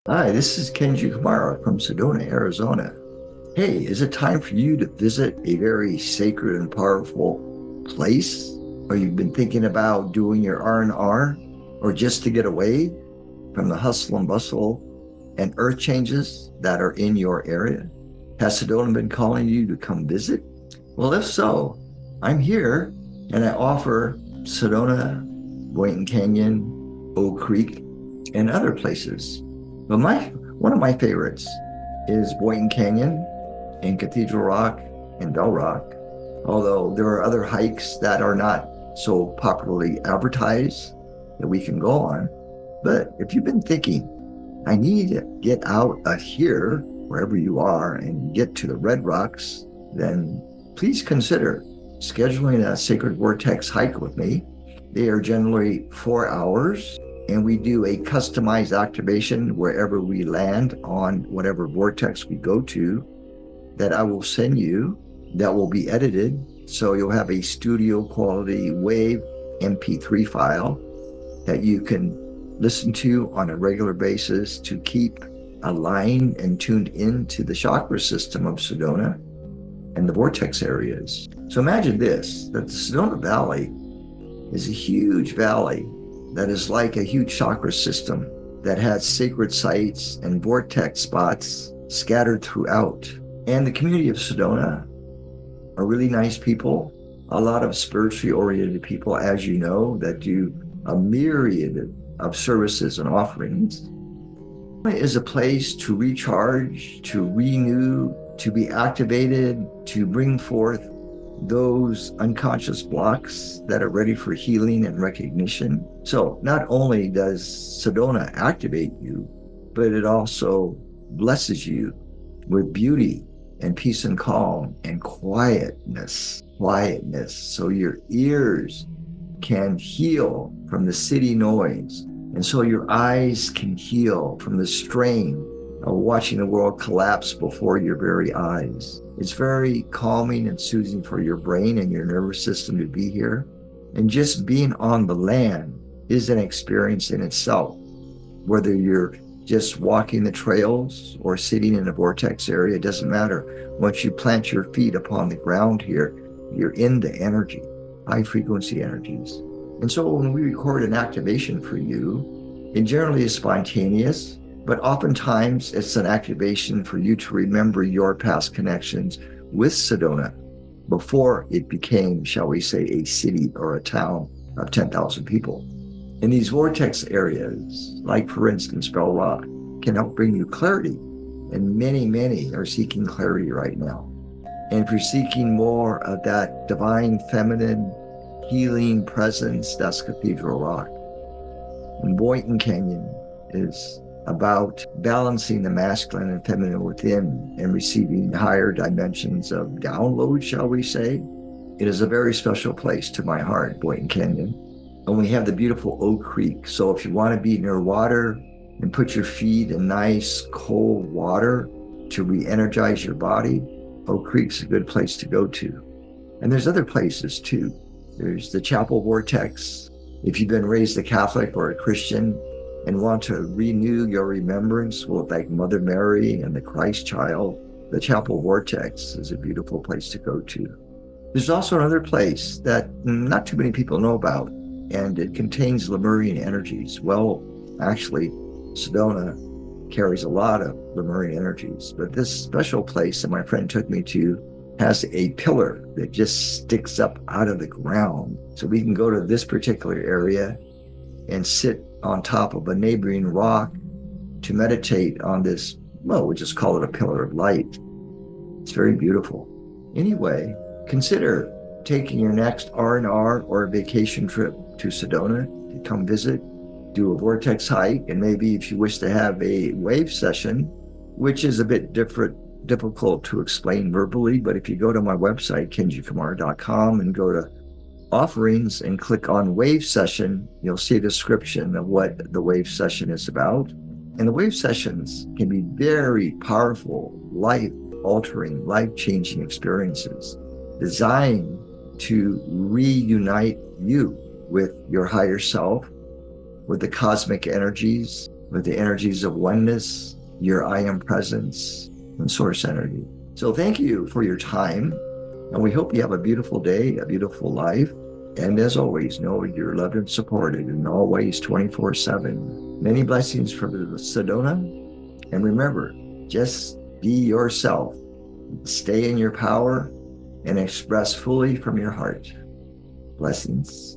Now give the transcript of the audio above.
Hi, this is Kenji Kumara from Sedona, Arizona. Hey, is it time for you to visit a very sacred and powerful place? Or you've been thinking about doing your R&R? Or just to get away from the hustle and bustle and earth changes that are in your area? Has Sedona been calling you to come visit? Well, if so, I'm here and I offer Sedona, Boynton Canyon, Oak Creek, and other places. But one of my favorites is Boynton Canyon and Cathedral Rock and Bell Rock. Although there are other hikes that are not so popularly advertised that we can go on. But if you've been thinking, I need to get out of here, wherever you are, and get to the Red Rocks, then please consider scheduling a Sacred Vortex hike with me. They are generally 4 hours, and we do a customized activation wherever we land on whatever vortex we go to that I will send you that will be edited. So you'll have a studio quality wave MP3 file that you can listen to on a regular basis to keep aligned and tuned into the chakra system of Sedona and the vortex areas. So imagine this, that the Sedona Valley is a huge valley that is like a huge chakra system that has sacred sites and vortex spots scattered throughout. And the community of Sedona are really nice people, a lot of spiritually oriented people, as you know, that do a myriad of services and offerings. It is a place to recharge, to renew, to be activated, to bring forth those unconscious blocks that are ready for healing and recognition. So not only does Sedona activate you, but it also blesses you with beauty and peace and calm and quietness. So your ears can heal from the city noise. And so your eyes can heal from the strain of watching the world collapse before your very eyes. It's very calming and soothing for your brain and your nervous system to be here. And just being on the land is an experience in itself, whether you're just walking the trails or sitting in a vortex area, it doesn't matter. Once you plant your feet upon the ground here, you're in the energy, high frequency energies. And so when we record an activation for you, it generally is spontaneous, but oftentimes it's an activation for you to remember your past connections with Sedona before it became, shall we say, a city or a town of 10,000 people. In these vortex areas, like for instance, Bell Rock, can help bring you clarity. And many are seeking clarity right now. And if you're seeking more of that divine feminine healing presence, that's Cathedral Rock. And Boynton Canyon is about balancing the masculine and feminine within and receiving higher dimensions of download, shall we say. It is a very special place to my heart, Boynton Canyon. And we have the beautiful Oak Creek. So if you want to be near water and put your feet in nice cold water to re-energize your body, Oak Creek's a good place to go to. And there's other places too. There's the Chapel Vortex. If you've been raised a Catholic or a Christian and want to renew your remembrance with like Mother Mary and the Christ child, the Chapel Vortex is a beautiful place to go to. There's also another place that not too many people know about, and it contains Lemurian energies. Well, actually, Sedona carries a lot of Lemurian energies, but this special place that my friend took me to has a pillar that just sticks up out of the ground. So we can go to this particular area and sit on top of a neighboring rock to meditate on this, well, we just call it a pillar of light. It's very beautiful. Anyway, consider taking your next R&R or a vacation trip to Sedona to come visit, do a vortex hike, and maybe if you wish to have a wave session, which is a bit difficult to explain verbally, but if you go to my website, kenjikumara.com, and go to offerings and click on wave session, you'll see a description of what the wave session is about. And the wave sessions can be very powerful, life-altering, life-changing experiences designed to reunite you with your higher self, with the cosmic energies, with the energies of oneness, your I am presence, and source energy. So thank you for your time. And we hope you have a beautiful day, a beautiful life. And as always, know you're loved and supported in all ways 24/7. Many blessings from Sedona. And remember, just be yourself. Stay in your power and express fully from your heart. Blessings.